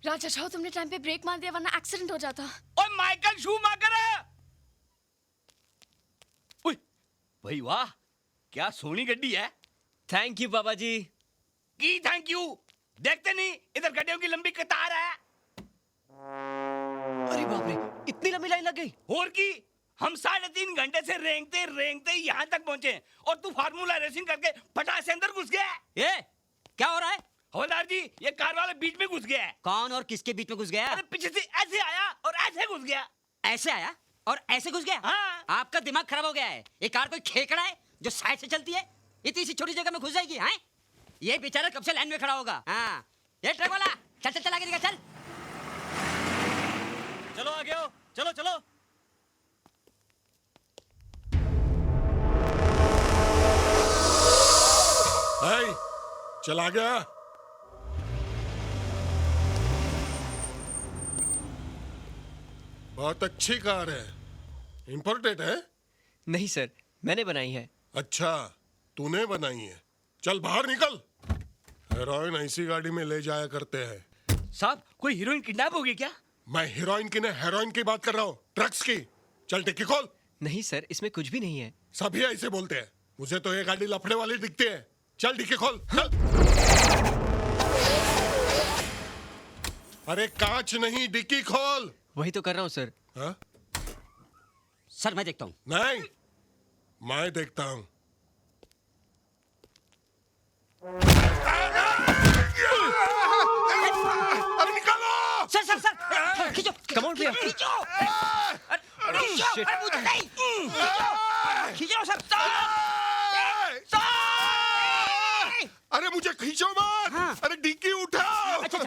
राजा छाओ, तुमने टाइम पे ब्रेक मार दिया वरना एक्सीडेंट हो जाता। ओए माइकल शूमाकर! ओए भाई वाह, क्या सोनी गड्डी है। थैंक यू बाबा जी। की थैंक यू, देखते नहीं इधर गड्डियों की लंबी कतार है। अरे बाप रे, इतनी लंबी लाइन लग गई। और की, हम 3.5 घंटे से रेंगते रेंगते यहाँ तक पहुंचे और तू फार्मूला रेसिंग करके फटाक से अंदर घुस गया। ये क्या हो रहा है? हवलदार जी, ये कार वाला बीच में घुस गया है। कौन और किसके बीच में घुस गया? अरे पीछे से ऐसे आया और ऐसे घुस गया। ऐसे आया और ऐसे घुस गया? हाँ। आपका दिमाग खराब हो गया है। ये कार कोई खेकड़ा है जो साइड से चलती है? इतनी सी छोटी जगह में घुस जाएगी? हैं? ये बेचारा कब से लाइन में खड़ा होगा। हाँ, ये ट्रक वाला चल चल चल आगे निकल चल। चलो आगे आओ, चलो चलो। हाय, चला गया। बहुत अच्छी कार है। इंपोर्टेड है? नहीं सर, मैंने बनाई है। अच्छा, तूने बनाई है। चल बाहर निकल। हेरोइन ऐसी गाड़ी में ले जाया करते हैं। साहब, कोई हीरोइन किडनैप हो गई क्या? मैं हीरोइन की नहीं, हेरोइन की बात कर रहा हूँ, ड्रग्स की। चल डिक्की खोल। नहीं सर, इसमें कुछ भी नहीं है। सभी ऐसे बोलते हैं। मुझे तो ये गाड़ी लफड़े वाली दिखती है। चल डिक्की खोल, चल। अरे कांच नहीं, डिक्की खोल। वही तो कर रहा हूँ सर। हाँ? सर मैं देखता हूँ। नहीं, मैं देखता हूँ। अरे निकालो! सर सर सर खींचो। कम ऑन भैया। खींचो। अरे shit. अरे मुझे नहीं। खींचो सर। अरे मुझे खींचो मत। हाँ। अरे डिक्की उठाओ। अच्छा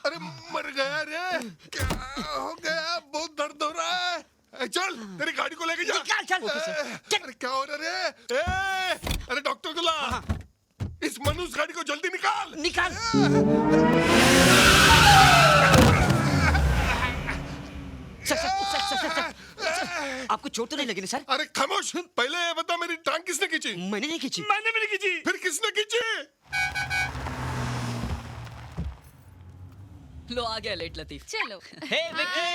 अरे मर गया रे। क्या हो गया? बहुत दर्द हो रहा है। चल तेरी गाड़ी को लेके जा। निकाल चल। अरे क्या हो रहा है रे? अरे डॉक्टर को ला। इस मनुष्य गाड़ी को जल्दी निकाल। निकाल। सर, आपको चोट तो नहीं लगी ना सर? अरे खामोश, पहले ये बता मेरी टांग किसने खींची? मैंने नहीं खींची। मैंने भी नहीं खींची। फिर किसने खींची? लो आ गया लेट लतीफ। चलो। हे विक्की।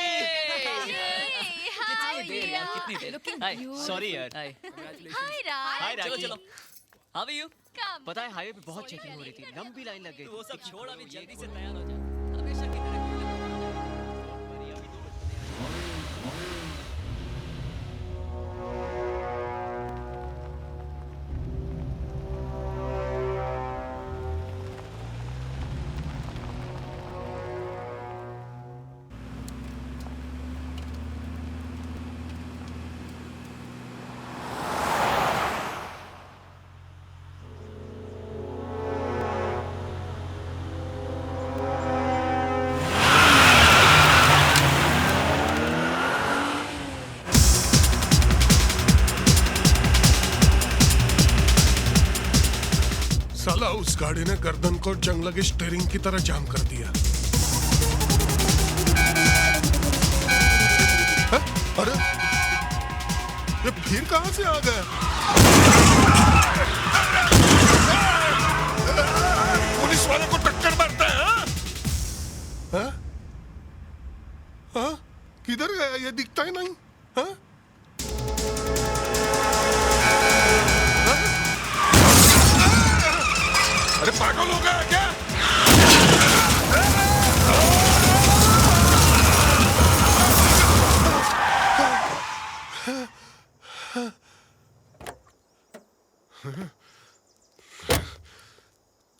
कितनी देर यार, कितनी देर। हाय, सॉरी यार। हाय। हाय राज। हाय चलो राखी। चलो। How are you? पता है हाईवे पे बहुत चेकिंग हो रही थी, लंबी लाइन लग गई। वो सब छोड़, अभी जल्दी से तैयार हो जा। हमेशा की तरह साला उस गाड़ी ने गर्दन को जंग लगे स्टीयरिंग की तरह जाम कर दिया। है? अरे ये फिर कहां से आ गया? पुलिस वाले को टक्कर मारता है? हाँ? हाँ? किधर गया? ये दिखता ही नहीं। हाँ? अरे पागल हो गया क्या?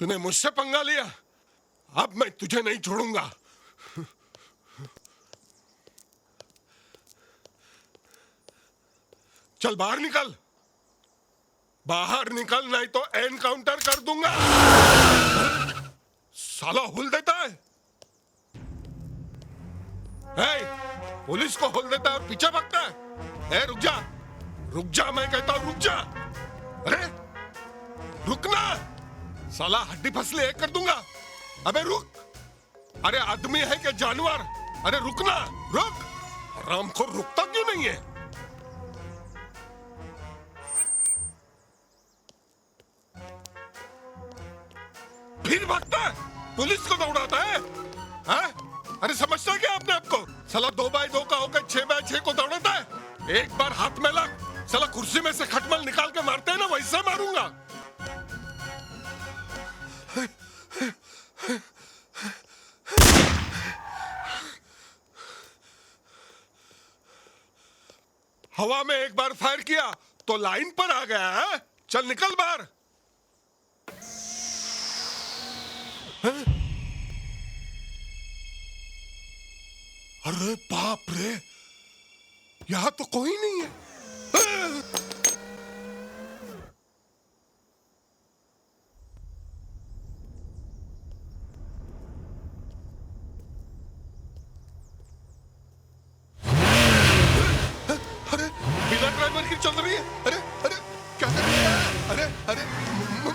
तूने मुझसे पंगा लिया, अब मैं तुझे नहीं छोड़ूंगा। चल बाहर निकल। बाहर निकल, नहीं तो एनकाउंटर कर दूंगा। साला हुल देता है। पुलिस को हुल देता है और पीछे भागता है। रुक जा, रुक जा, मैं कहता हूं रुक जा। अरे रुकना, साला हड्डी फसले एक कर दूंगा। अबे रुक। अरे आदमी है क्या जानवर? अरे रुकना, रुक। राम को रुकता क्यों नहीं है? फिर भागता है, पुलिस को दौड़ाता है, हाँ? अरे समझता क्या आपने आपको? साला 2x2 का होकर 6x6 को दौड़ाता है। एक बार हाथ में लग, साला कुर्सी में से खटमल निकाल के मारते हैं ना, वैसे मारूंगा। हवा में एक बार फायर किया तो लाइन पर आ गया है। चल निकल बाहर। अरे बाप रे, यहां तो कोई नहीं है। अरे बिना ड्राइवर की चल रही है। अरे अरे क्या कर रही है? अरे अरे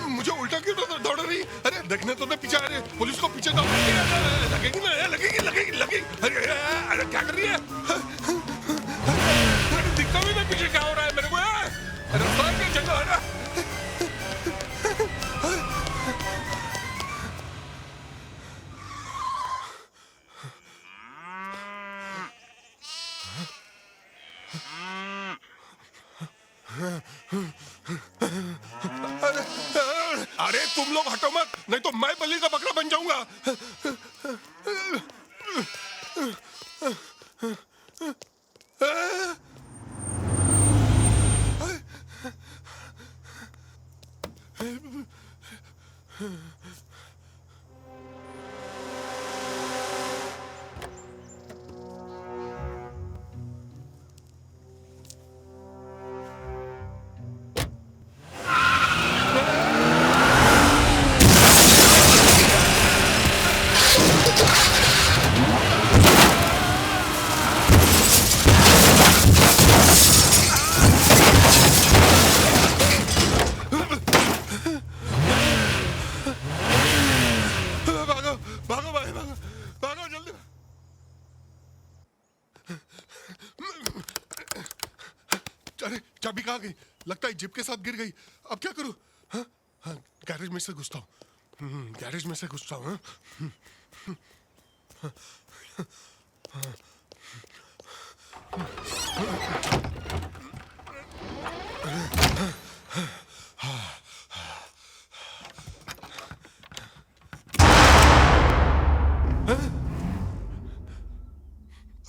मुझे उल्टा क्यों दौड़ रही है? अरे देखने तो मैं पीछे आ रही है, पुलिस को पीछे दौड़ रही है। लगेगी ना, लगेगी लगेगी लगेगी। अरे अरे क्या कर रही है? अरे दिखता भी नहीं पीछे क्या हो रहा है मेरे को। रास्ता क्या जगह है ना। अरे तुम लोग हटो मत, नहीं तो मैं बलि का बकरा बन जाऊंगा। अरे चाबी कहाँ गई? लगता है जिप के साथ गिर गई। अब क्या करूं? हाँ हाँ, गैरेज में से घुसता हूँ। गैरेज में से घुसता हूँ।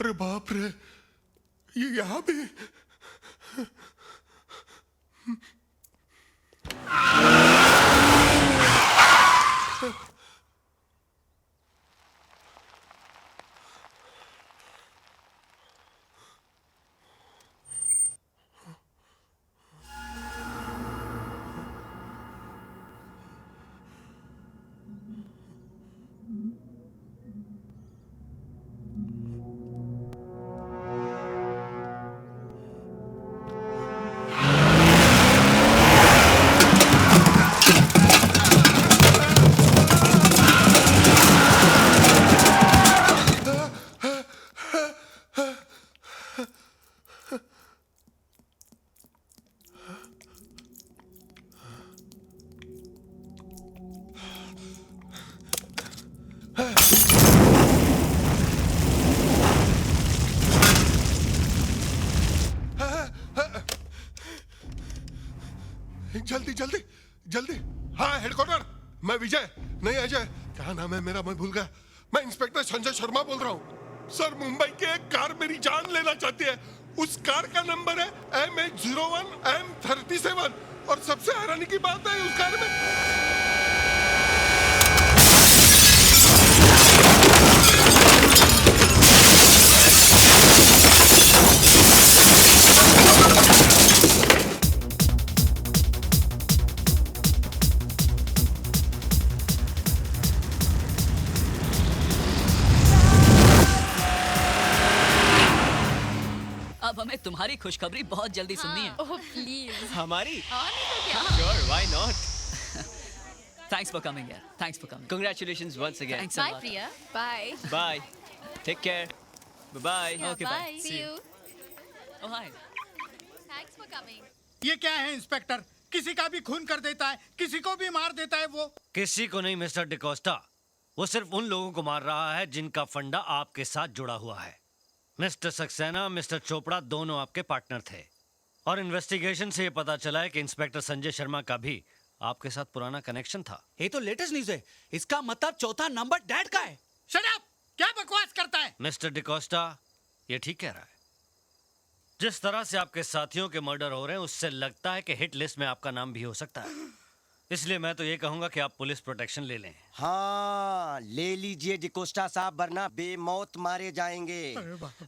अरे बाप रे, ये यहाँ भी। जल्दी जल्दी जल्दी। हाँ हेडक्वार्टर, मैं विजय, नहीं अजय, क्या नाम है मेरा मैं भूल गया। मैं इंस्पेक्टर संजय शर्मा बोल रहा हूँ। सर मुंबई की एक कार मेरी जान लेना चाहती है। उस कार का नंबर है MH01 M37 और सबसे हैरानी की बात है उस कार में अब हमें तुम्हारी खुशखबरी बहुत जल्दी सुननी है। Oh please. हमारी? और नहीं तो क्या? Sure, why not? Thanks for coming यार, thanks for coming. Congratulations once again. Thanks a bye lot. Priya, bye. Bye. Take care. Bye okay bye See you. Oh hi Thanks for coming. ये क्या है inspector? किसी का भी खून कर देता है, किसी को भी मार देता है वो। किसी को नहीं मिस्टर डिकोस्टा, वो सिर्फ उन लोगों को मार रहा है जिनका फंडा आपके साथ जुड़ा हुआ है। मिस्टर सक्सेना, मिस्टर चोपड़ा दोनों आपके पार्टनर थे और इन्वेस्टिगेशन से ये पता चला है कि इंस्पेक्टर संजय शर्मा का भी आपके साथ पुराना कनेक्शन था। ये तो लेटेस्ट न्यूज़ है। इसका मतलब चौथा नंबर डैड का है। Shut up! क्या बकवास करता है? मिस्टर डिकोस्टा, ये ठीक कह रहा है। जिस तरह से आपके साथियों के मर्डर हो रहे हैं उससे लगता है कि हिट लिस्ट में आपका नाम भी हो सकता है। इसलिए मैं तो ये कहूंगा कि आप पुलिस प्रोटेक्शन ले लें। हाँ, ले लीजिए डिकोस्टा साहब, वरना बेमौत मारे जाएंगे।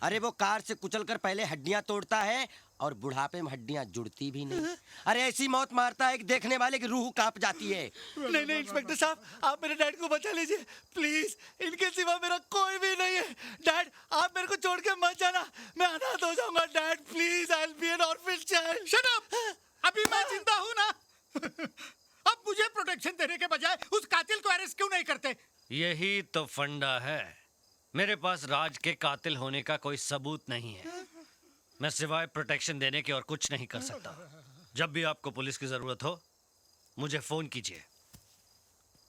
अरे वो कार से कुचलकर पहले हड्डियां तोड़ता है और बुढ़ापे में हड्डियां जुड़ती भी नहीं। अरे ऐसी मौत मारता है कि देखने वाले की रूह कांप जाती है। नहीं नहीं इंस्पेक्टर साहब, आप मेरे डैड को बचा लीजिए प्लीज। इनके सिवा मेरा कोई भी नहीं है। डैड, आप मेरे को छोड़ के मत जाना, मैं अनाथ हो जाऊंगा। Dad please, I will be N orphan child. Shut up! अभी मैं जिंदा हूं ना। अब मुझे प्रोटेक्शन देने के बजाय उस कातिल को अरेस्ट क्यों नहीं करते? यही तो फंडा है। मेरे पास राज के कातिल होने का कोई सबूत नहीं है। मैं सिवाय प्रोटेक्शन देने के और कुछ नहीं कर सकता। जब भी आपको पुलिस की जरूरत हो मुझे फोन कीजिए।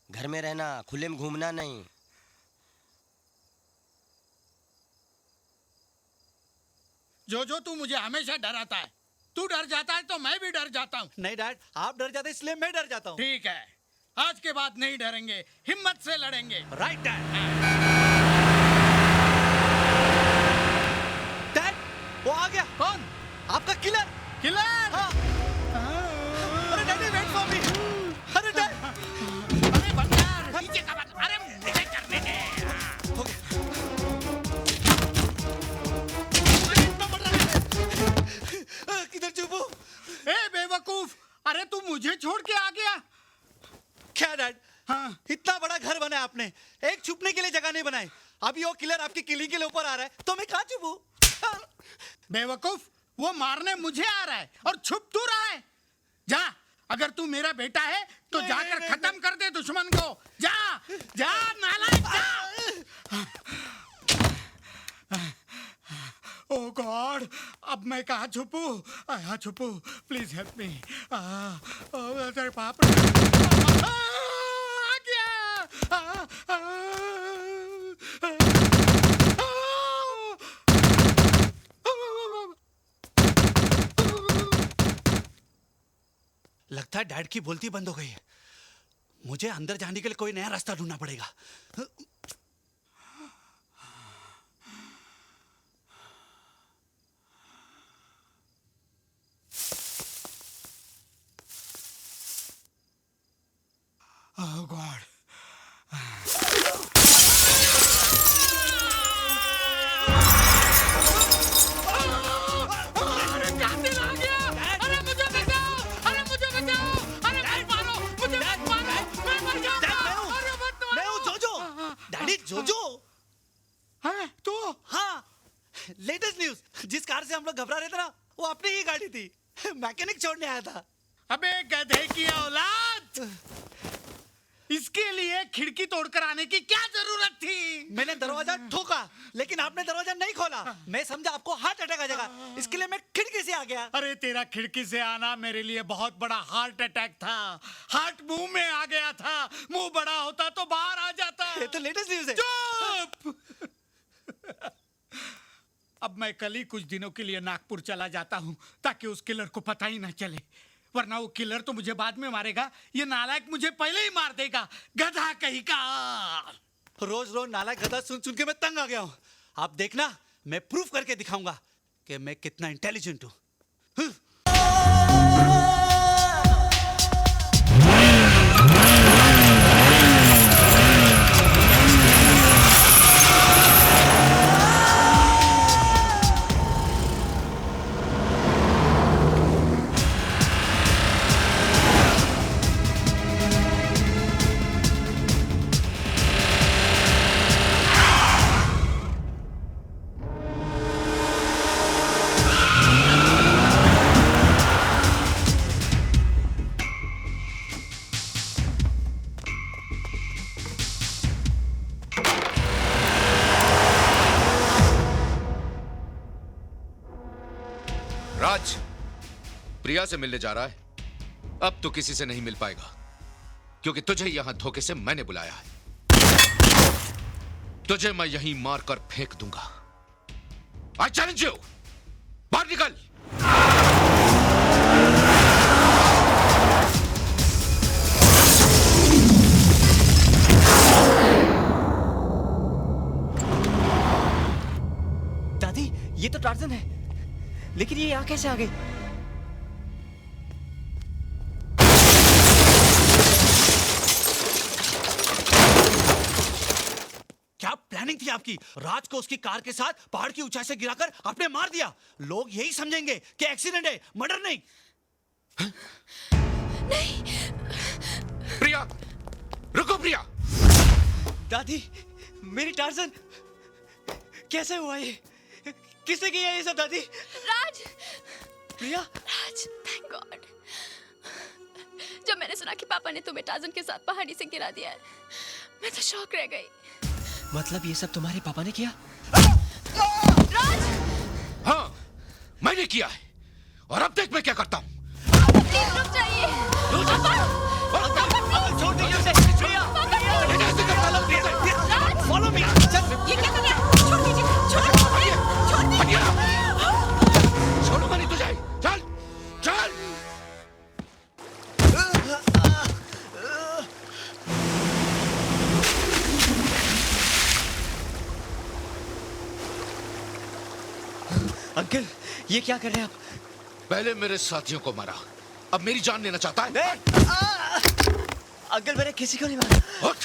घर में रहना, खुले में घूमना नहीं। जो तू मुझे हमेशा डराता है। तू डर जाता है तो मैं भी डर जाता हूँ। नहीं डैड, आप डर जाते इसलिए मैं डर जाता हूँ। ठीक है, आज के बाद नहीं डरेंगे, हिम्मत से लड़ेंगे। Right dad. डैड, वो आ गया। कौन? आपका किलर। किलर? हाँ। अरे डैडी, वेट फॉर मी। अरे डैड। अरे बंदर, नीचे का बंदर। अरे मुझे करने दे। किधर छुपो? ए बेवकूफ, अरे तू मुझे छोड़ के आ गया। क्या डैड? हाँ। इतना बड़ा घर बनाया आपने, एक छुपने के लिए जगह नहीं बनाई। अभी वो किलर आपकी किलिंग के लिए ऊपर आ रहा है तो मैं कहाँ छुपूं? बेवकूफ, वो मारने मुझे आ रहा है और छुप तू रहा है। जा, अगर तू मेरा बेटा है तो नहीं, जाकर नहीं, खत्म कर दे दुश्मन को। जा, जा नालायक, जा। ओह गॉड, अब मैं कहाँ छुपूं? यहाँ छुपूं, प्लीज हेल्प मी। अरे बाप रे, आ गया। लगता है डैड की बोलती बंद हो गई है। मुझे अंदर जाने के लिए कोई नया रास्ता ढूंढना पड़ेगा। ओह गॉड, अरे कातिल आ गया। अरे मुझे बचाओ, अरे मुझे बचाओ, अरे मत मारो, मुझे मत मारो, मैं मर जाऊंगा। अरे मत मारो। मैं हूँ जोजो। डैडी, जोजो। हाँ, तू? हाँ, लेटेस्ट न्यूज। जिस कार से हम लोग घबरा रहे थे ना, वो अपनी ही गाड़ी थी। मैकेनिक छोड़ने आया था। अबे गधे की औलाद, इसके लिए खिड़की तोड़कर आने की क्या जरूरत थी? मैंने दरवाजा ठोका लेकिन आपने दरवाजा नहीं खोला। मैं समझा आपको हार्ट अटैक आ जाएगा, इसके लिए मैं खिड़की से आ गया। अरे तेरा खिड़की से आना मेरे लिए बहुत बड़ा हार्ट अटैक था। हार्ट मुंह में आ गया था, मुंह बड़ा होता तो बाहर आ जाता। ये तो लेटेस्ट न्यूज है। चुप! अब मैं कल ही कुछ दिनों के लिए नागपुर चला जाता हूँ ताकि उस किलर को पता ही ना चले, वरना वो किलर तो मुझे बाद में मारेगा। ये नालायक मुझे पहले ही मार देगा, गधा कहीं का। रोज रोज नालायक गधा सुन सुन के मैं तंग आ गया हूँ। आप देखना, मैं प्रूफ करके दिखाऊंगा कि मैं कितना इंटेलिजेंट हूँ। राज, प्रिया से मिलने जा रहा है। अब तो किसी से नहीं मिल पाएगा, क्योंकि तुझे यहां धोखे से मैंने बुलाया है। तुझे मैं यहीं मारकर फेंक दूंगा। आई चैलेंज यू, बाहर निकल। दादी, ये तो टार्जन है, लेकिन ये यहाँ कैसे आ गई? क्या प्लानिंग थी आपकी? राज को उसकी कार के साथ पहाड़ की ऊंचाई से गिराकर आपने मार दिया। लोग यही समझेंगे कि एक्सीडेंट है, मर्डर नहीं। नहीं। प्रिया, रुको प्रिया। दादी, मेरी टार्जन कैसे हुआ ये? किसने किया ये सब दादी? राज। प्रिया। राज, थैंक गॉड। जब मैंने सुना कि पापा ने तुम्हें टार्जन के साथ पहाड़ी से गिरा दिया है, मैं तो शॉक रह गई। मतलब ये सब तुम्हारे पापा ने किया? राज! हाँ, मैंने किया है, और अब देख मैं क्या करता हूँ। प्लीज रुक जाइए। छोड़ दीजिए उसे। प्रिया, फॉलो मी। ये क्या कर रहा है? छोड़ दीजिए, छोड़ दीजिए। छोड़ो नहीं तुझे। चल, चल। अंकल, ये क्या कर रहे हैं आप? पहले मेरे साथियों को मारा, अब मेरी जान लेना चाहता है? अंकल, मैंने किसी को नहीं मारा। उठ।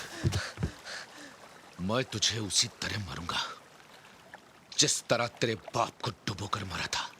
मैं तुझे उसी तरह मारूंगा जिस तरह तेरे बाप को डुबोकर मारा था।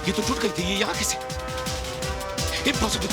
ये तो टूट गई थी, ये यहाँ कैसे? इम्पॉसिबल।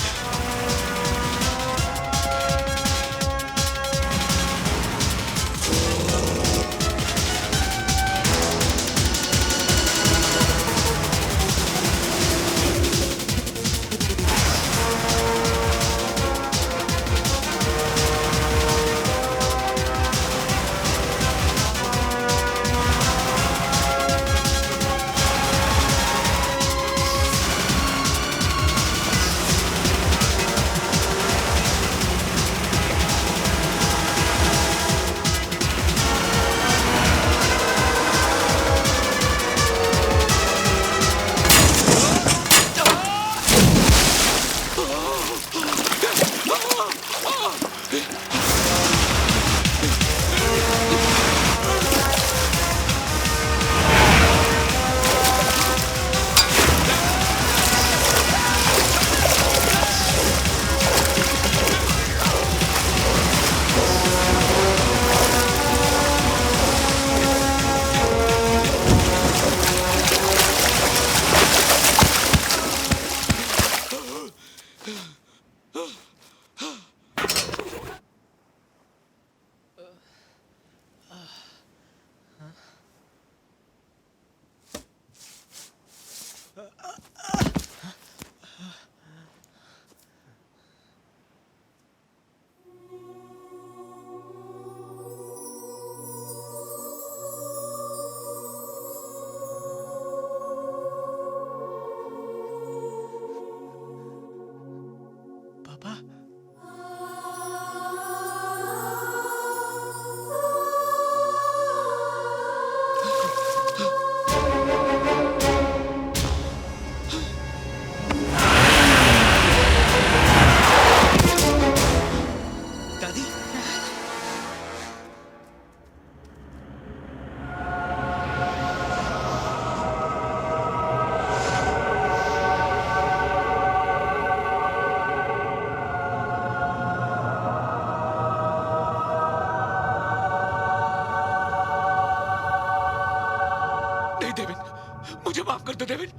नहीं देविन, मुझे माफ कर दो देविन,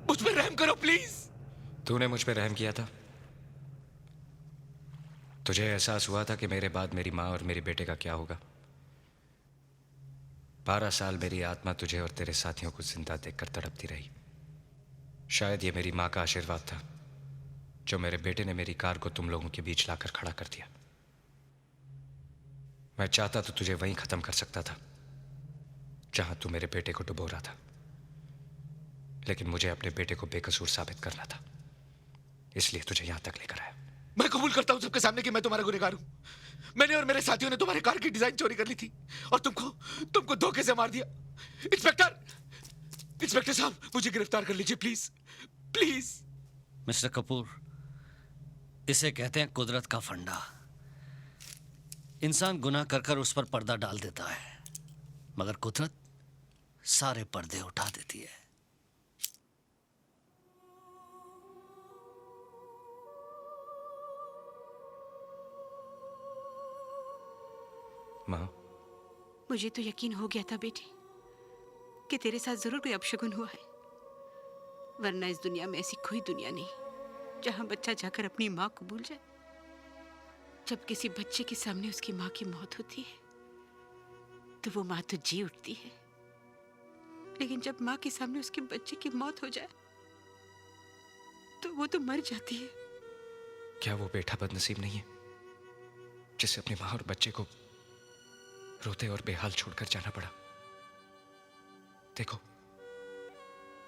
मुझ पर रहम करो प्लीज। तूने मुझ पर रहम किया था? तुझे एहसास हुआ था कि मेरे बाद मेरी माँ और मेरे बेटे का क्या होगा? 12 साल मेरी आत्मा तुझे और तेरे साथियों को जिंदा देखकर तड़पती रही। शायद ये मेरी माँ का आशीर्वाद था जो मेरे बेटे ने मेरी कार को तुम लोगों के बीच लाकर खड़ा कर दिया। मैं चाहता तो तुझे वहीं खत्म कर सकता था जहां तू मेरे बेटे को डुबो रहा था, लेकिन मुझे अपने बेटे को बेकसूर साबित करना था, इसलिए तुझे यहां तक लेकर आया। मैं कबूल करता हूं सबके सामने कि मैं तुम्हारा गुनहगार हूं। मैंने और मेरे साथियों ने तुम्हारे कार की डिजाइन चोरी कर ली थी और तुमको धोखे से मार दिया। इंस्पेक्टर साहब, मुझे गिरफ्तार कर लीजिए प्लीज प्लीज। मिस्टर कपूर, इसे कहते हैं कुदरत का फंडा। इंसान गुनाह कर कर उस पर पर्दा डाल देता है, मगर कुदरत सारे पर्दे उठा देती है। माँ, मुझे तो यकीन हो गया था बेटी कि तेरे साथ जरूर कोई अपशगुन हुआ है, वरना इस दुनिया में ऐसी कोई दुनिया नहीं जहां बच्चा जाकर अपनी माँ को भूल जाए। जब किसी बच्चे के सामने उसकी माँ की मौत होती है तो वो माँ तो जी उठती है, लेकिन जब माँ के सामने उसके बच्चे की मौत हो जाए तो वो तो मर जाती है। क्या वो बेटा बदनसीब नहीं है जिसे अपनी माँ और बच्चे को रोते और बेहाल छोड़कर जाना पड़ा? देखो,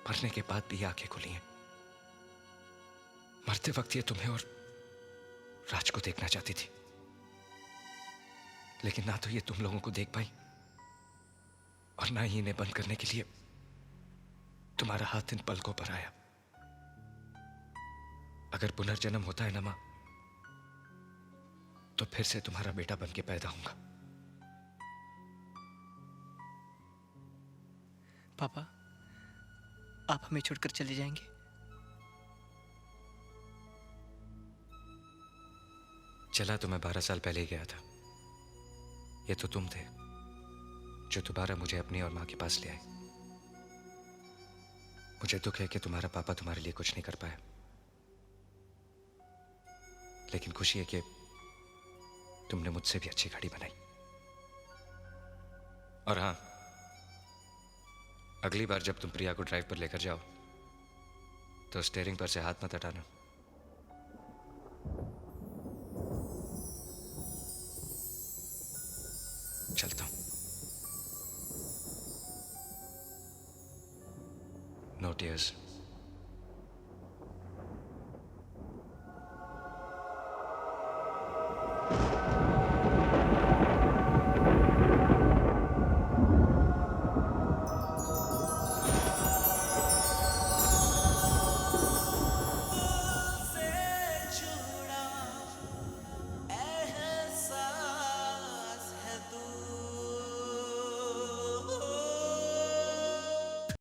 मरने के बाद भी आंखें खुली हैं। मरते वक्त ये तुम्हें और राज को देखना चाहती थी, लेकिन ना तो ये तुम लोगों को देख पाई और ना ही इन्हें बंद करने के लिए तुम्हारा हाथ इन पलकों पर आया। अगर पुनर्जन्म होता है ना मां, तो फिर से तुम्हारा बेटा बन के पैदा होऊंगा। पापा, आप हमें छोड़कर चले जाएंगे? चला तो मैं 12 साल पहले ही गया था। ये तो तुम थे जो दोबारा मुझे अपनी और मां के पास ले आए। मुझे दुख है कि तुम्हारा पापा तुम्हारे लिए कुछ नहीं कर पाया, लेकिन खुशी है कि तुमने मुझसे भी अच्छी घड़ी बनाई। और हां, अगली बार जब तुम प्रिया को ड्राइव पर लेकर जाओ तो स्टीयरिंग पर से हाथ मत हटाना। चलता हूं। No tears.